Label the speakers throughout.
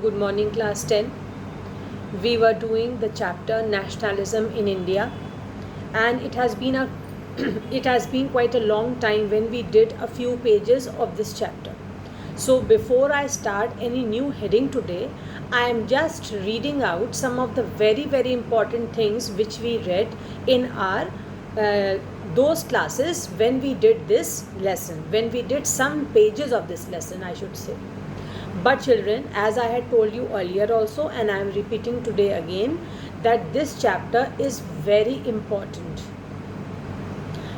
Speaker 1: Good morning, class 10. We were doing the chapter Nationalism in India, and it has been a it has been quite a long time when we did a few pages of this chapter. So before I start any new heading today, I am just reading out some of the very important things which we read in our those classes when we did this lesson, when we did some pages of this lesson, I should say. But children, as I had told you earlier also, and I am repeating today again, that this chapter is very important.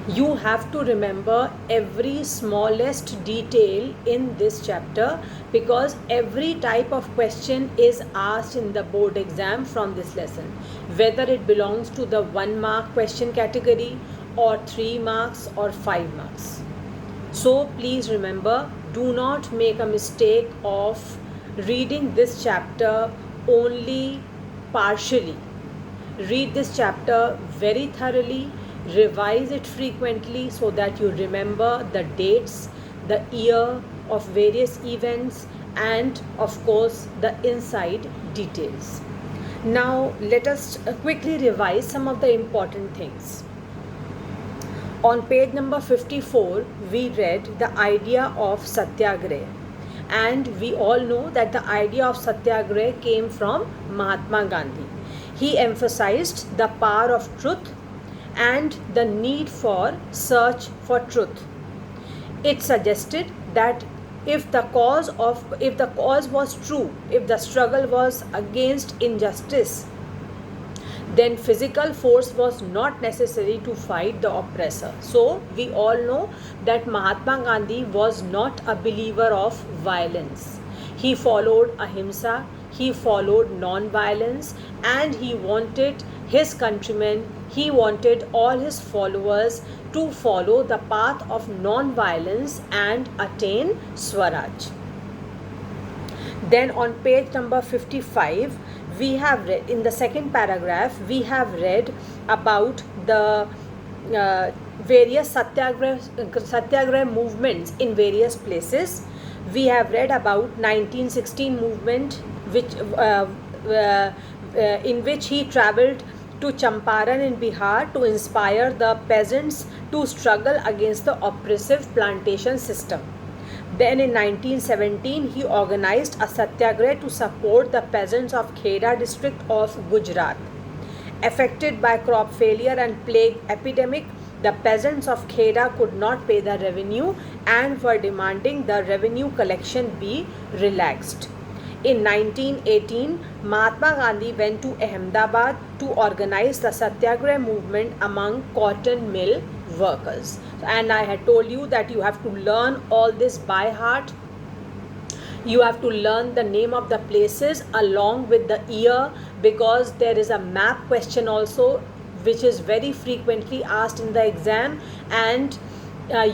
Speaker 1: You have to remember every smallest detail in this chapter, because every type of question is asked in the board exam from this lesson, whether it belongs to the 1 mark question category or 3 marks or 5 marks. So please remember, do not make a mistake of reading this chapter only partially. Read this chapter very thoroughly, revise it frequently so that you remember the dates, the year of various events, and of course the inside details. Now let us quickly revise some of the important things. On page number 54, we read the idea of Satyagraha. And we all know that the idea of Satyagraha came from Mahatma Gandhi. He emphasized the power of truth and the need for search for truth. It suggested that if the cause was true, if the struggle was against injustice, then physical force was not necessary to fight the oppressor. So we all know that Mahatma Gandhi was not a believer of violence. He followed ahimsa, he followed non-violence, and he wanted his countrymen, he wanted all his followers to follow the path of non-violence and attain Swaraj. Then on page number 55, we have read, in the second paragraph, we have read about the various satyagraha movements in various places. We have read about 1916 movement, which in which he travelled to Champaran in Bihar to inspire the peasants to struggle against the oppressive plantation system. Then in 1917, he organized a satyagraha to support the peasants of Kheda district of Gujarat. Affected by crop failure and plague epidemic, the peasants of Kheda could not pay the revenue and were demanding the revenue collection be relaxed. In 1918, Mahatma Gandhi went to Ahmedabad to organize the Satyagraha movement among cotton mill workers. And I had told you that you have to learn all this by heart. You have to learn the name of the places along with the year, because there is a map question also which is very frequently asked in the exam, and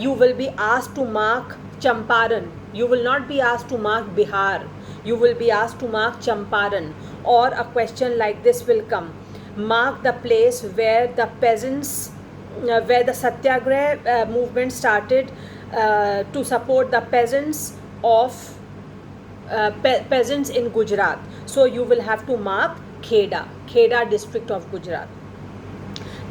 Speaker 1: you will be asked to mark Champaran. You will not be asked to mark Bihar. You will be asked to mark Champaran, or a question like this will come. Mark the place where the peasants, where the Satyagraha movement started to support the peasants of peasants in Gujarat. So you will have to mark Kheda district of Gujarat.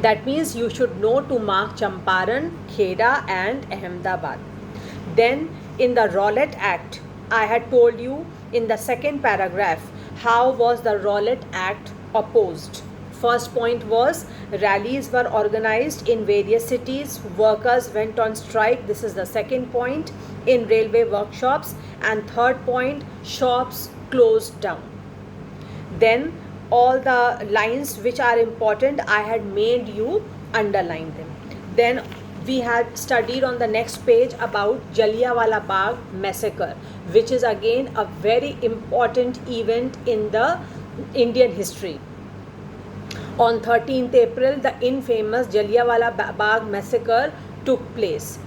Speaker 1: That means you should know to mark Champaran, Kheda and Ahmedabad. Then in the Rowlatt Act, I had told you in the second paragraph how was the Rowlatt Act opposed. First point was rallies were organized in various cities, workers went on strike. This is the second point, in railway workshops. And third point, shops closed down. Then all the lines which are important, I had made you underline them. Then we had studied on the next page about Jallianwala Bagh massacre, which is again a very important event in the Indian history. On 13th April, the infamous Jallianwala Bagh massacre took place.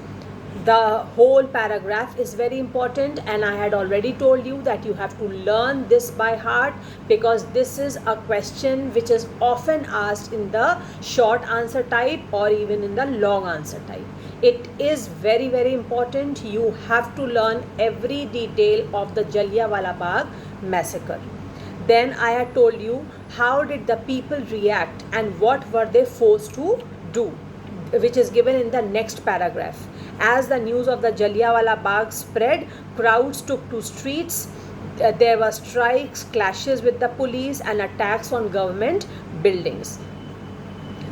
Speaker 1: The whole paragraph is very important, and I had already told you that you have to learn this by heart, because this is a question which is often asked in the short answer type or even in the long answer type. It is very, very important. You have to learn every detail of the Jallianwala Bagh massacre. Then I had told you how did the people react and what were they forced to do, which is given in the next paragraph. As the news of the Jallianwala Bagh spread, crowds took to streets. There were strikes, clashes with the police, and attacks on government buildings.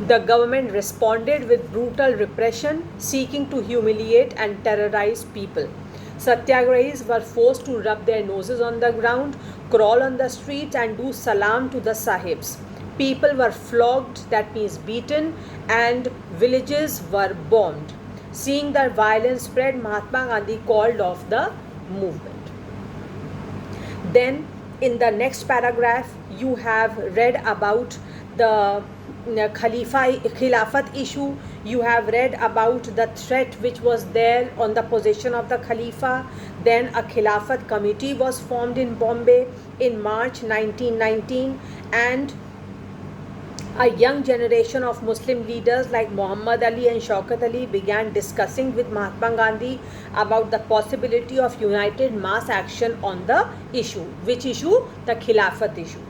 Speaker 1: The government responded with brutal repression, seeking to humiliate and terrorize people. Satyagrahis were forced to rub their noses on the ground, crawl on the streets, and do salam to the sahibs. People were flogged, that means beaten, and villages were bombed. Seeing the violence spread, Mahatma Gandhi called off the movement. Then in the next paragraph, you have read about the Khilafat issue. You have read about the threat which was there on the position of the Khalifa. Then a Khilafat committee was formed in Bombay in March 1919, and a young generation of Muslim leaders like Muhammad Ali and Shaukat Ali began discussing with Mahatma Gandhi about the possibility of united mass action on the issue. Which issue? The Khilafat issue.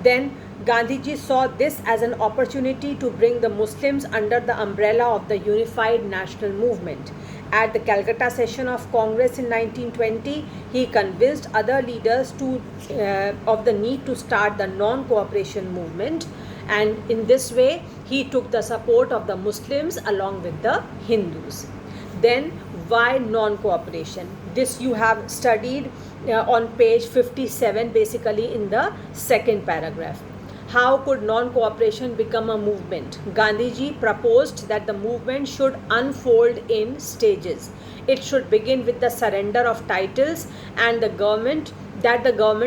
Speaker 1: Then Gandhiji saw this as an opportunity to bring the Muslims under the umbrella of the unified national movement. At the Calcutta session of Congress in 1920, he convinced other leaders of the need to start the non-cooperation movement, and in this way he took the support of the Muslims along with the Hindus. Then why non-cooperation? This you have studied on page 57, basically in the second paragraph. How could non-cooperation become a movement? Gandhiji proposed that the movement should unfold in stages. It should begin with the surrender of titles and the government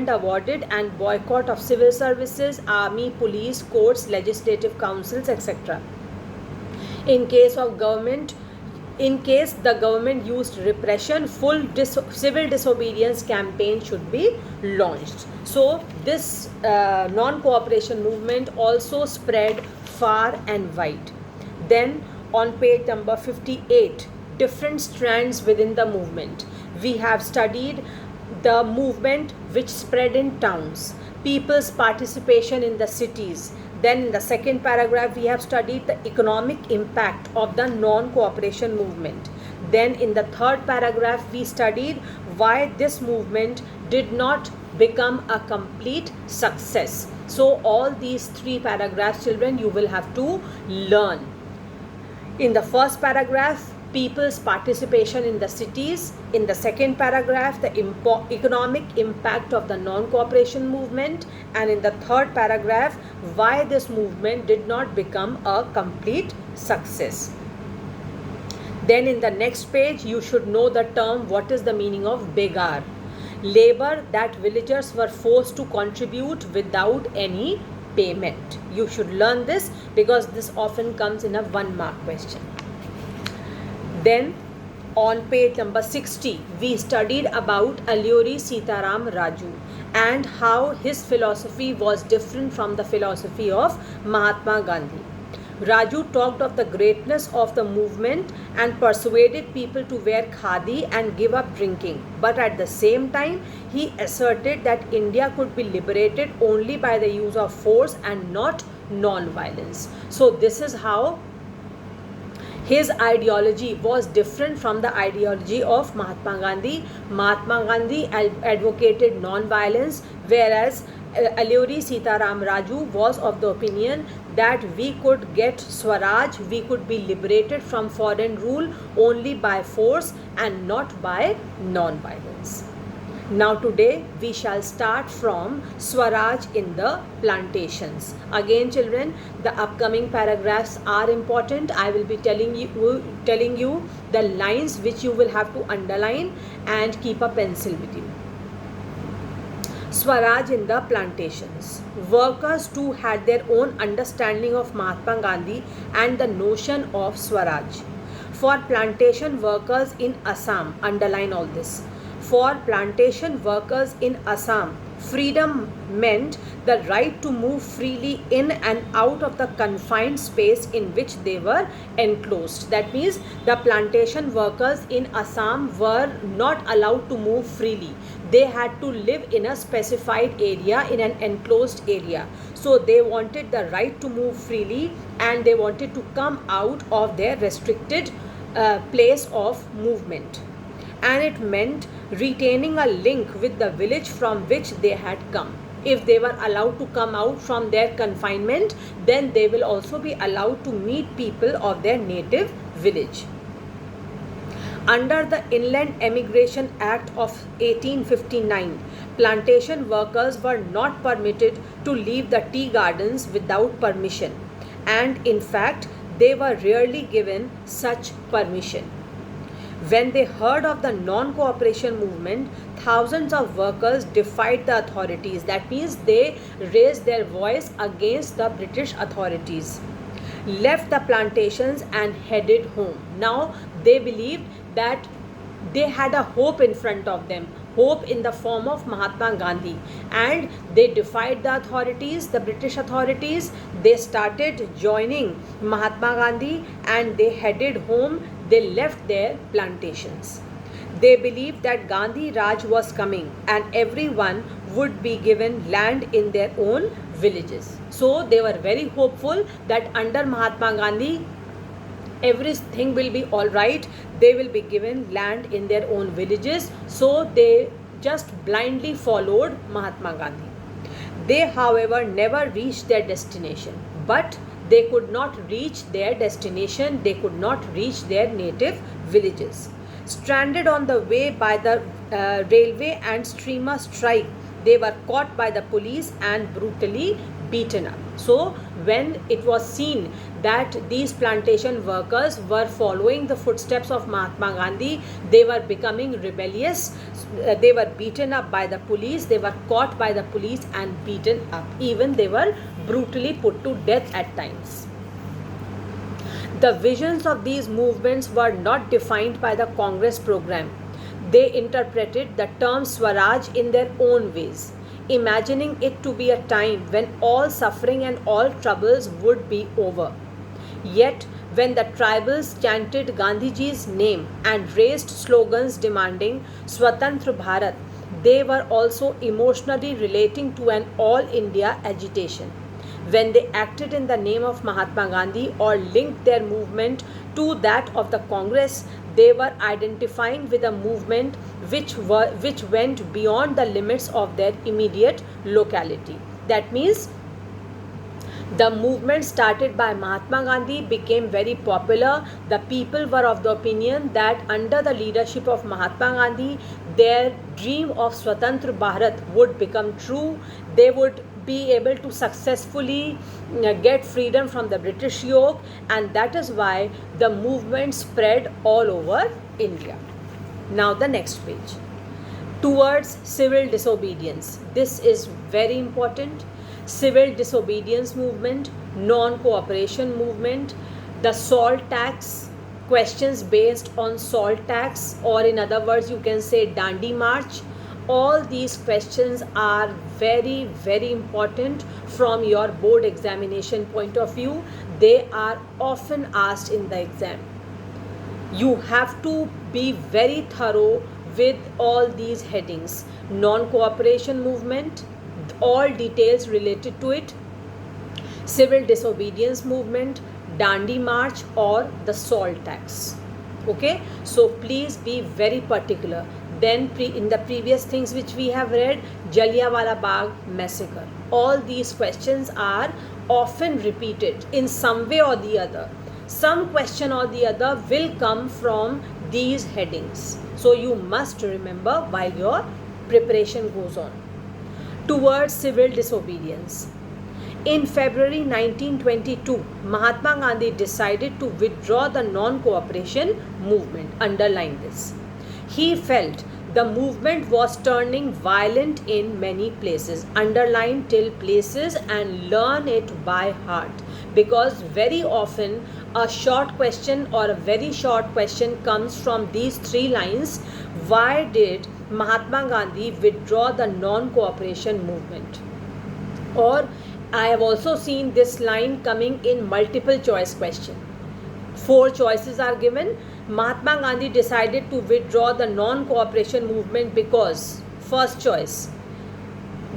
Speaker 1: awarded, and boycott of civil services, army, police, courts, legislative councils, etc. In case the government used repression, full civil disobedience campaign should be launched. So this non-cooperation movement also spread far and wide. Then on page number 58, different strands within the movement. We have studied the movement which spread in towns, people's participation in the cities. Then in the second paragraph, we have studied the economic impact of the non-cooperation movement. Then in the third paragraph, we studied why this movement did not become a complete success. So all these three paragraphs, children, you will have to learn. In the first paragraph, people's participation in the cities. In the second paragraph, the economic impact of the non-cooperation movement. And in the third paragraph, why this movement did not become a complete success. Then in the next page, you should know the term, what is the meaning of begar? Labor that villagers were forced to contribute without any payment. You should learn this because this often comes in a 1-mark question. Then on page number 60, we studied about Alluri Sitaram Raju and how his philosophy was different from the philosophy of Mahatma Gandhi. Raju talked of the greatness of the movement and persuaded people to wear khadi and give up drinking. But at the same time, he asserted that India could be liberated only by the use of force and not non-violence. So this is how his ideology was different from the ideology of Mahatma Gandhi. Mahatma Gandhi advocated non-violence, whereas Alluri Sitaram Raju was of the opinion that we could get Swaraj, we could be liberated from foreign rule only by force and not by non-violence. Now today we shall start from Swaraj in the plantations. Again children, the upcoming paragraphs are important. I will be telling you the lines which you will have to underline and keep a pencil with you. Swaraj in the plantations. Workers too had their own understanding of Mahatma Gandhi and the notion of Swaraj. For plantation workers in Assam, underline all this. For plantation workers in Assam, freedom meant the right to move freely in and out of the confined space in which they were enclosed. That means the plantation workers in Assam were not allowed to move freely. They had to live in a specified area, in an enclosed area. So they wanted the right to move freely and they wanted to come out of their restricted place of movement. And it meant retaining a link with the village from which they had come. If they were allowed to come out from their confinement, then they will also be allowed to meet people of their native village. Under the Inland Emigration Act of 1859, plantation workers were not permitted to leave the tea gardens without permission, and in fact, they were rarely given such permission. When they heard of the non-cooperation movement, thousands of workers defied the authorities. That means they raised their voice against the British authorities, left the plantations and headed home. Now they believed that they had a hope in front of them, hope in the form of Mahatma Gandhi, and they defied the authorities, the British authorities. They started joining Mahatma Gandhi and they headed home. They left their plantations. They believed that Gandhi Raj was coming and everyone would be given land in their own villages. So they were very hopeful that under Mahatma Gandhi everything will be all right. They will be given land in their own villages. So they just blindly followed Mahatma Gandhi. They, however, never reached their destination. But they could not reach their destination. They could not reach their native villages. Stranded on the way by the railway and steamer strike, they were caught by the police and brutally beaten up. So when it was seen that these plantation workers were following the footsteps of Mahatma Gandhi, they were becoming rebellious, they were beaten up by the police, they were caught by the police and beaten up. Even they were brutally put to death at times. The visions of these movements were not defined by the Congress program. They interpreted the term Swaraj in their own ways, imagining it to be a time when all suffering and all troubles would be over. Yet, when the tribals chanted Gandhiji's name and raised slogans demanding Swatantra Bharat, they were also emotionally relating to an all-India agitation. When they acted in the name of Mahatma Gandhi or linked their movement to that of the Congress, they were identifying with a movement which went beyond the limits of their immediate locality. That means the movement started by Mahatma Gandhi became very popular. The people were of the opinion that under the leadership of Mahatma Gandhi, their dream of Swatantra Bharat would become true. They would be able to successfully get freedom from the British yoke, and that is why the movement spread all over India. Now the next page. Towards civil disobedience. This is very important. Civil disobedience movement, non-cooperation movement, the salt tax, questions based on salt tax, or in other words you can say Dandi March. All these questions are very, very important from your board examination point of view. They are often asked in the exam. You have to be very thorough with all these headings. Non-cooperation movement, all details related to it, civil disobedience movement, Dandi March, or the salt tax. Okay, so please be very particular. Then in the previous things which we have read, Jallianwala Bagh massacre. All these questions are often repeated in some way or the other. Some question or the other will come from these headings. So you must remember while your preparation goes on. Towards civil disobedience. In February 1922, Mahatma Gandhi decided to withdraw the non-cooperation movement. Underline this. He felt The movement was turning violent in many places. Underline till places and learn it by heart, because very often a short question or a very short question comes from these three lines. Why did Mahatma Gandhi withdraw the non-cooperation movement? Or I have also seen this line coming in multiple choice question. 4 choices are given. Mahatma Gandhi decided to withdraw the non-cooperation movement because, first choice,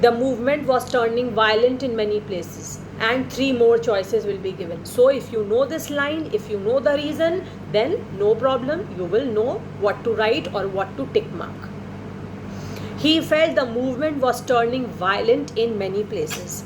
Speaker 1: the movement was turning violent in many places, and 3 more choices will be given. So if you know this line, if you know the reason, then no problem, you will know what to write or what to tick mark. He felt the movement was turning violent in many places,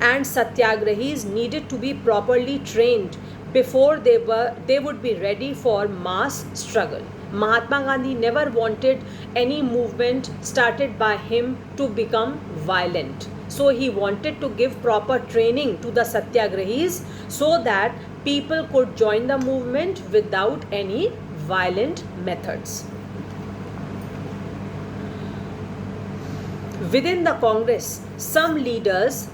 Speaker 1: and satyagrahis needed to be properly trained before they would be ready for mass struggle. Mahatma Gandhi never wanted any movement started by him to become violent. So he wanted to give proper training to the satyagrahis so that people could join the movement without any violent methods. Within the Congress, some leaders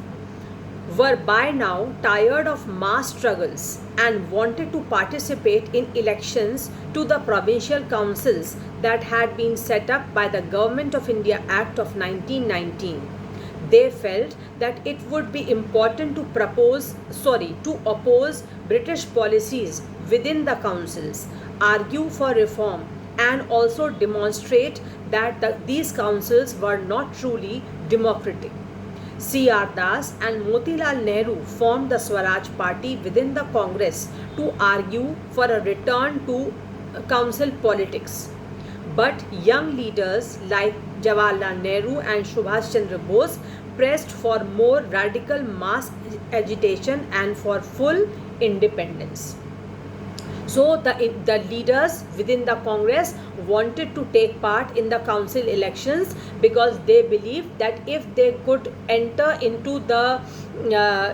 Speaker 1: were by now tired of mass struggles and wanted to participate in elections to the provincial councils that had been set up by the Government of India Act of 1919. They felt that it would be important to oppose British policies within the councils, argue for reform, and also demonstrate that these councils were not truly democratic. C.R. Das and Motilal Nehru formed the Swaraj Party within the Congress to argue for a return to council politics. But young leaders like Jawaharlal Nehru and Subhash Chandra Bose pressed for more radical mass agitation and for full independence. So the leaders within the Congress wanted to take part in the council elections because they believed that if they could enter into the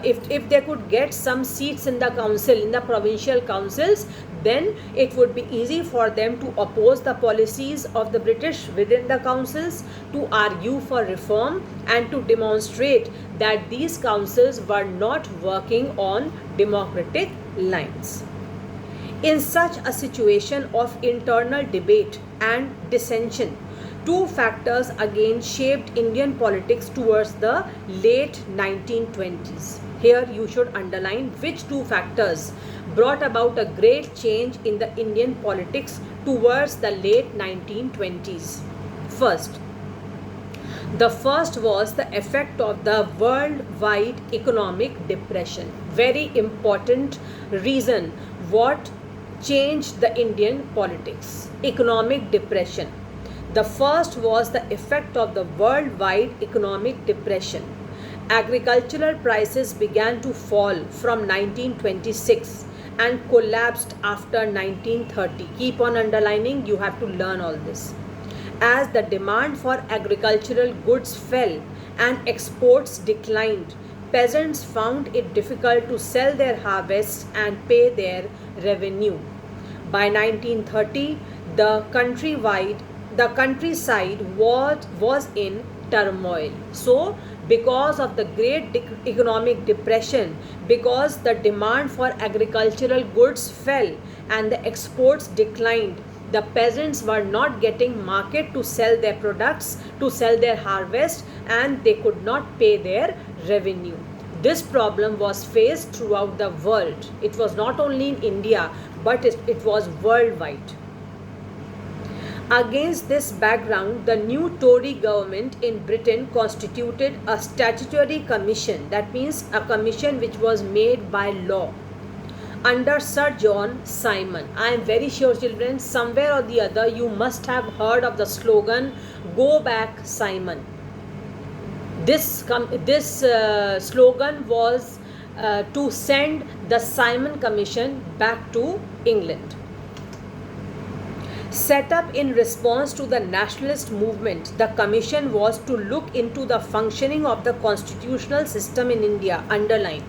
Speaker 1: if they could get some seats in the council, in the provincial councils, then it would be easy for them to oppose the policies of the British within the councils, to argue for reform, and to demonstrate that these councils were not working on democratic lines. In such a situation of internal debate and dissension, 2 factors again shaped Indian politics towards the late 1920s. Here you should underline which 2 factors brought about a great change in the Indian politics towards the late 1920s. The first was the effect of the worldwide economic depression. Very important reason what changed the Indian politics. Economic depression. The first was the effect of the worldwide economic depression. Agricultural prices began to fall from 1926 and collapsed after 1930. Keep on underlining, you have to learn all this. As the demand for agricultural goods fell and exports declined, peasants found it difficult to sell their harvests and pay their revenue. By 1930, the countryside was in turmoil. So, because of the great economic depression, because the demand for agricultural goods fell and the exports declined, the peasants were not getting market to sell their products, to sell their harvest, and they could not pay their revenue. This problem was faced throughout the world. It was not only in India, but it was worldwide. Against this background, the new Tory government in Britain constituted a statutory commission, that means a commission which was made by law, under Sir John Simon. I am very sure, children, somewhere or the other you must have heard of the slogan, "Go back Simon." This slogan was to send the Simon Commission back to England. Set up in response to the nationalist movement, the commission was to look into the functioning of the constitutional system in India. Underline.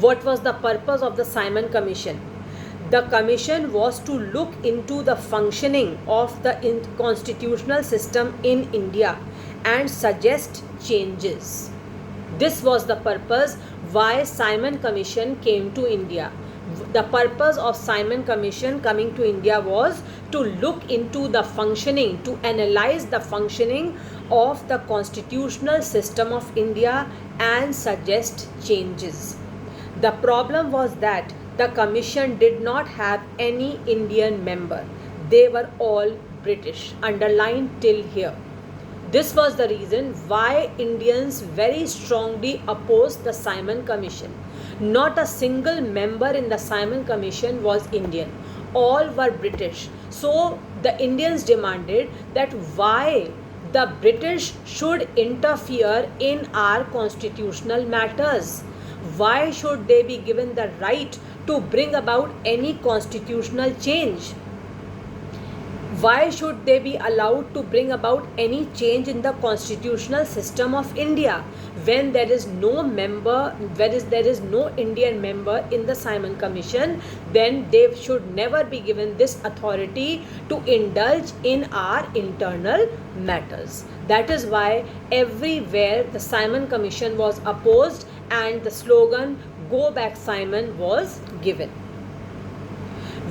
Speaker 1: What was the purpose of the Simon Commission? The commission was to look into the functioning of the constitutional system in India and suggest changes. This was the purpose why Simon Commission came to India. The purpose of Simon Commission coming to India was to look into the functioning, to analyze the functioning of the constitutional system of India and suggest changes. The problem was that the commission did not have any Indian member. They were all British, underlined till here. This was the reason why Indians very strongly opposed the Simon Commission. Not a single member in the Simon Commission was Indian. All were British. So the Indians demanded that why the British should interfere in our constitutional matters. Why should they be given the right to bring about any constitutional change? Why should they be allowed to bring about any change in the constitutional system of India when there is no member, there is no Indian member in the Simon Commission? Then they should never be given this authority to indulge in our internal matters. That is why everywhere the Simon Commission was opposed and the slogan "Go Back Simon" was given.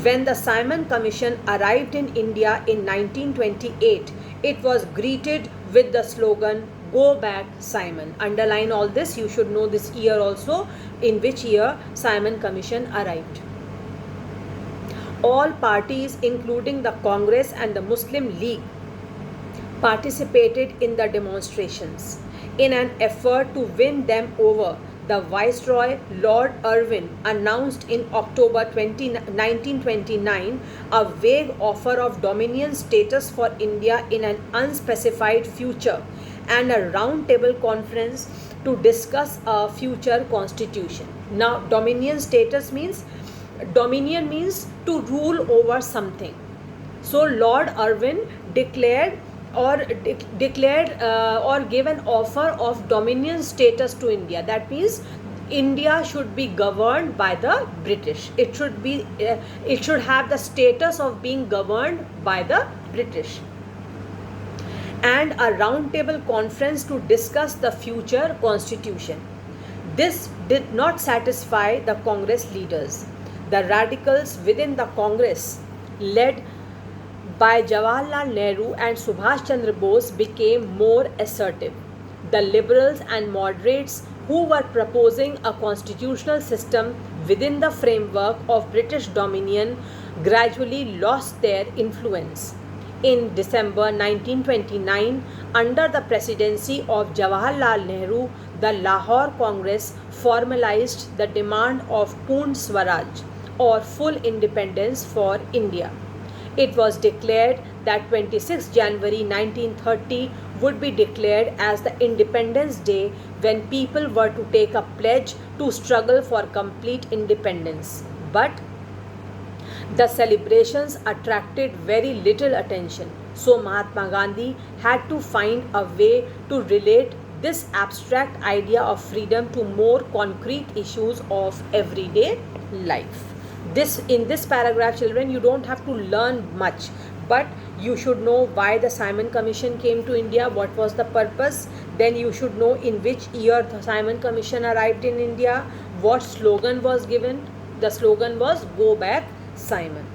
Speaker 1: When the Simon Commission arrived in India in 1928, it was greeted with the slogan "Go Back Simon." Underline all this. You should know this year also, in which year Simon Commission arrived. All parties, including the Congress and the Muslim League, participated in the demonstrations. In an effort to win them over, the Viceroy Lord Irwin announced in October 1929 a vague offer of dominion status for India in an unspecified future and a round-table conference to discuss a future constitution. Now, dominion status means to rule over something. So Lord Irwin declared or gave an offer of dominion status to India. That means India should be governed by the British. It should have the status of being governed by the British. And a round-table conference to discuss the future constitution. This did not satisfy the Congress leaders. The radicals within the Congress, led by Jawaharlal Nehru and Subhash Chandra Bose, became more assertive. The liberals and moderates who were proposing a constitutional system within the framework of British dominion gradually lost their influence. In December 1929, under the presidency of Jawaharlal Nehru, the Lahore Congress formalized the demand of Purn Swaraj, or full independence for India. It was declared that 26 January 1930 would be declared as the Independence Day, when people were to take a pledge to struggle for complete independence. But the celebrations attracted very little attention. So Mahatma Gandhi had to find a way to relate this abstract idea of freedom to more concrete issues of everyday life. In this paragraph, children, you don't have to learn much, but you should know why the Simon Commission came to India, what was the purpose. Then you should know in which year the Simon Commission arrived in India, what slogan was given. The slogan was "Go Back Simon."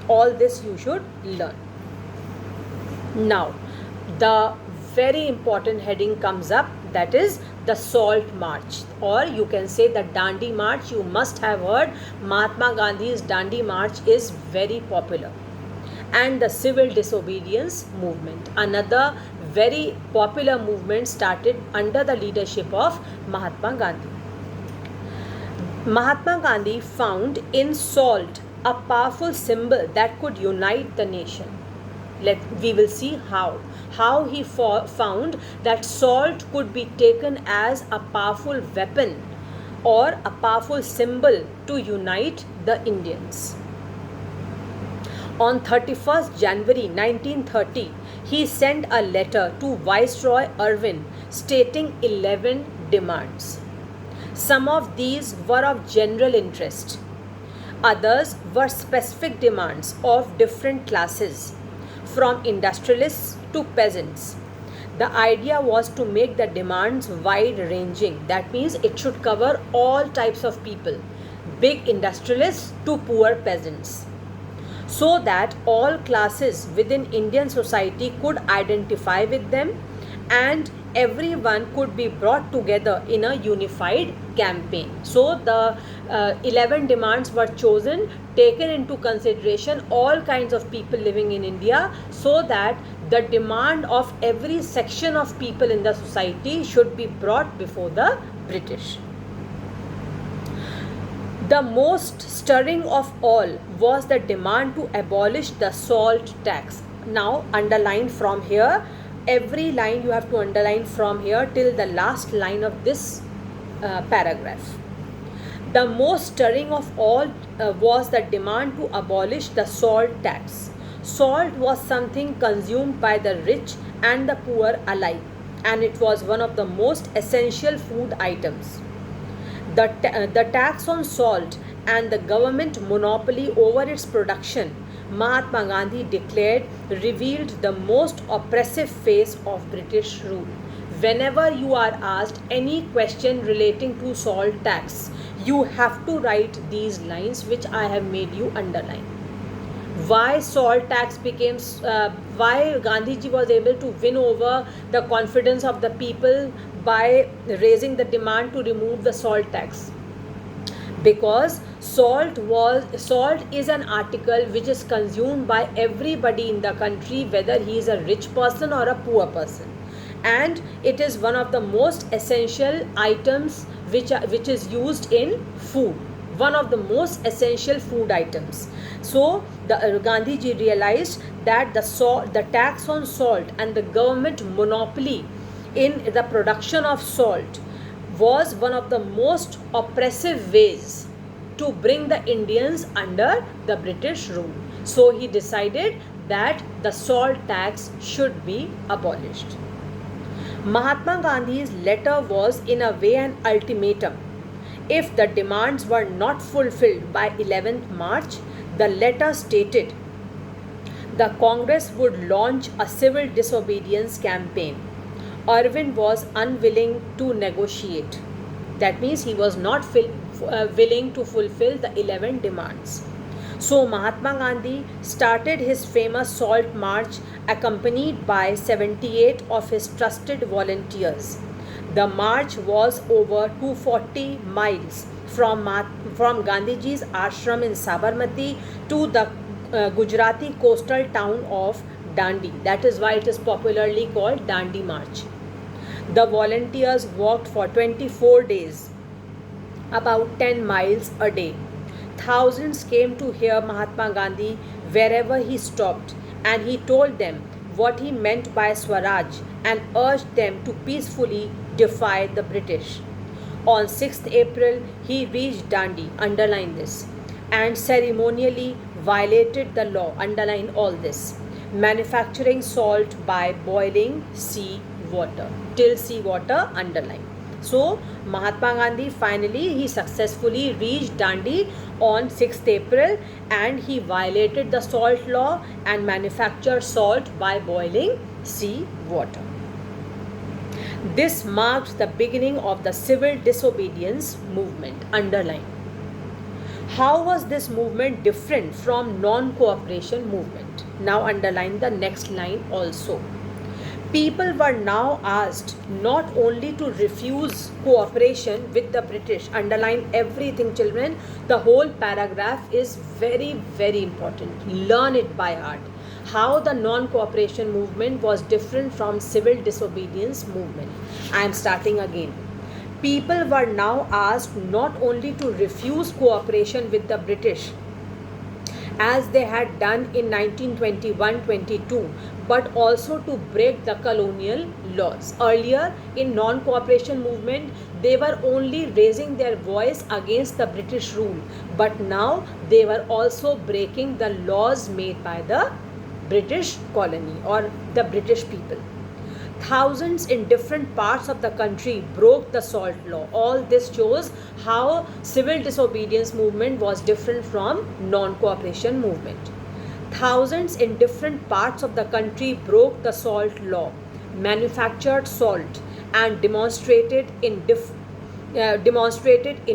Speaker 1: All this you should learn. Now, the very important heading comes up, that is the Salt March, or you can say the Dandi March. You must have heard Mahatma Gandhi's Dandi March is very popular. And the Civil Disobedience Movement, another very popular movement started under the leadership of Mahatma Gandhi. Mahatma Gandhi found in salt a powerful symbol that could unite the nation. We will see how he found that salt could be taken as a powerful weapon or a powerful symbol to unite the Indians. On 31st January 1930, he sent a letter to Viceroy Irwin stating 11 demands. Some of these were of general interest. Others were specific demands of different classes, from industrialists to peasants. The idea was to make the demands wide ranging. That means it should cover all types of people, big industrialists to poor peasants, so that all classes within Indian society could identify with them and everyone could be brought together in a unified campaign. So the 11 demands were chosen, taken into consideration all kinds of people living in India, so that the demand of every section of people in the society should be brought before the British. The most stirring of all was the demand to abolish the salt tax. Now underline from here, every line you have to underline from here till the last line of this paragraph. The most stirring of all was the demand to abolish the salt tax. Salt was something consumed by the rich and the poor alike, and it was one of the most essential food items. The tax on salt and the government monopoly over its production, Mahatma Gandhi declared, revealed the most oppressive face of British rule. Whenever you are asked any question relating to salt tax, you have to write these lines which I have made you underline. Why salt tax became, why Gandhiji was able to win over the confidence of the people by raising the demand to remove the salt tax? Because salt is an article which is consumed by everybody in the country, whether he is a rich person or a poor person, and it is one of the most essential items which is used in food, one of the most essential food items. So the Gandhiji realized that the tax on salt and the government monopoly in the production of salt was one of the most oppressive ways to bring the Indians under the British rule. So he decided that the salt tax should be abolished. Mahatma Gandhi's letter was in a way an ultimatum. If the demands were not fulfilled by 11th March, the letter stated the Congress would launch a civil disobedience campaign. Arvind was unwilling to negotiate. That means he was not willing to fulfill the 11 demands. So Mahatma Gandhi started his famous Salt March accompanied by 78 of his trusted volunteers. The march was over 240 miles from Gandhiji's ashram in Sabarmati to the Gujarati coastal town of Dandi. That is why it is popularly called Dandi March. The volunteers walked for 24 days, about 10 miles a day. Thousands came to hear Mahatma Gandhi wherever he stopped, and he told them what he meant by Swaraj and urged them to peacefully defy the British. On 6th April, he reached Dandi, underline this, and ceremonially violated the law, underline all this, manufacturing salt by boiling sea water. Till sea water, underline. So Mahatma Gandhi finally successfully reached Dandi on 6th April and he violated the salt law and manufactured salt by boiling sea water. This marked the beginning of the civil disobedience movement, underline. How was this movement different from non-cooperation movement? Now underline the next line also. People were now asked not only to refuse cooperation with the British, underline everything children, the whole paragraph is very, very important. Learn it by heart. How the non-cooperation movement was different from civil disobedience movement. I am starting again. People were now asked not only to refuse cooperation with the British, as they had done in 1921-22, but also to break the colonial laws. Earlier, in non-cooperation movement, they were only raising their voice against the British rule, but now they were also breaking the laws made by the British colony or the British people. Thousands in different parts of the country broke the salt law. All this shows how civil disobedience movement was different from non-cooperation movement. Thousands in different parts of the country broke the salt law, manufactured salt, and demonstrated in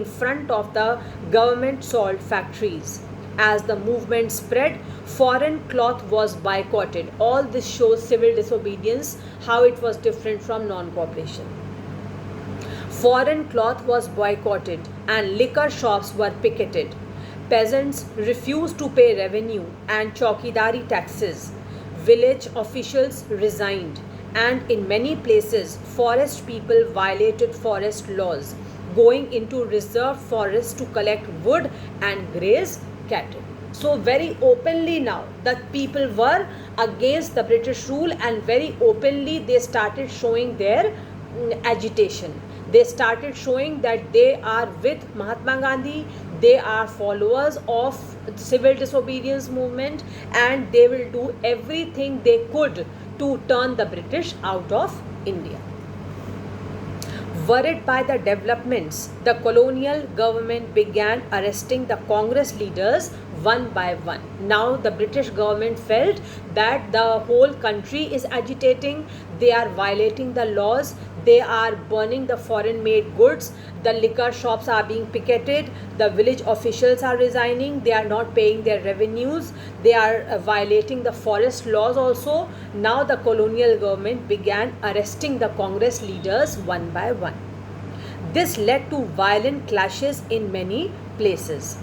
Speaker 1: front of the government salt factories. As the movement spread, foreign cloth was boycotted. All this shows civil disobedience, how it was different from non-cooperation. Foreign cloth was boycotted and liquor shops were picketed. Peasants refused to pay revenue and chowkidari taxes. Village officials resigned, and in many places, forest people violated forest laws, going into reserved forests to collect wood and graze cattle. So very openly now that people were against the British rule, and very openly they started showing their agitation. They started showing that they are with Mahatma Gandhi, they are followers of civil disobedience movement, and they will do everything they could to turn the British out of India. Worried by the developments, the colonial government began arresting the Congress leaders one by one. Now the British government felt that the whole country is agitating, they are violating the laws, they are burning the foreign made goods, the liquor shops are being picketed, the village officials are resigning, they are not paying their revenues, they are violating the forest laws also. Now the colonial government began arresting the Congress leaders one by one. This led to violent clashes in many places.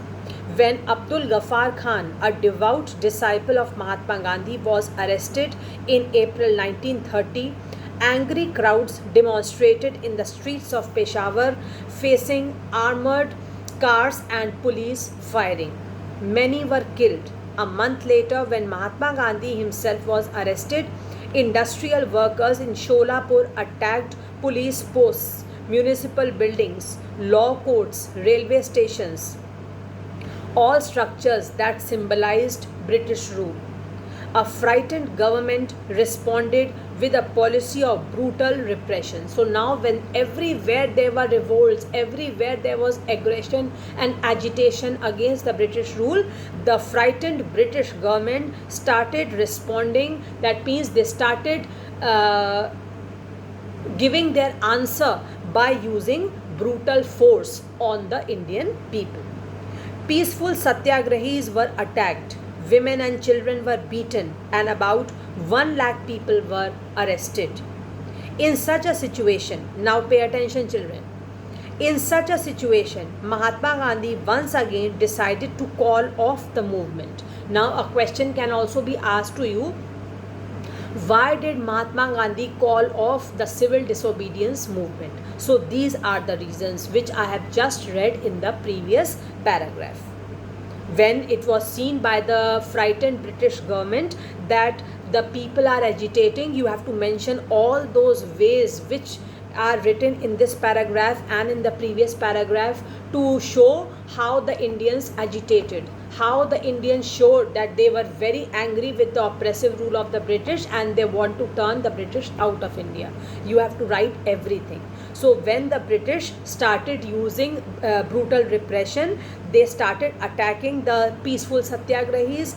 Speaker 1: When Abdul Ghaffar Khan, a devout disciple of Mahatma Gandhi, was arrested in April 1930, angry crowds demonstrated in the streets of Peshawar, facing armored cars and police firing. Many were killed. A month later, when Mahatma Gandhi himself was arrested, industrial workers in Sholapur attacked police posts, municipal buildings, law courts, railway stations, all structures that symbolized British rule. A frightened government responded with a policy of brutal repression. So now when everywhere there were revolts, everywhere there was aggression and agitation against the British rule, the frightened British government started responding. That means they started giving their answer by using brutal force on the Indian people. Peaceful satyagrahis were attacked, women and children were beaten, and about 1 lakh people were arrested. In such a situation, now pay attention children, in such a situation, Mahatma Gandhi once again decided to call off the movement. Now a question can also be asked to you, why did Mahatma Gandhi call off the civil disobedience movement? So these are the reasons which I have just read in the previous paragraph. When it was seen by the frightened British government that the people are agitating, you have to mention all those ways which are written in this paragraph and in the previous paragraph to show how the Indians agitated, how the Indians showed that they were very angry with the oppressive rule of the British and they want to turn the British out of India. You have to write everything. So when the British started using brutal repression, they started attacking the peaceful satyagrahis.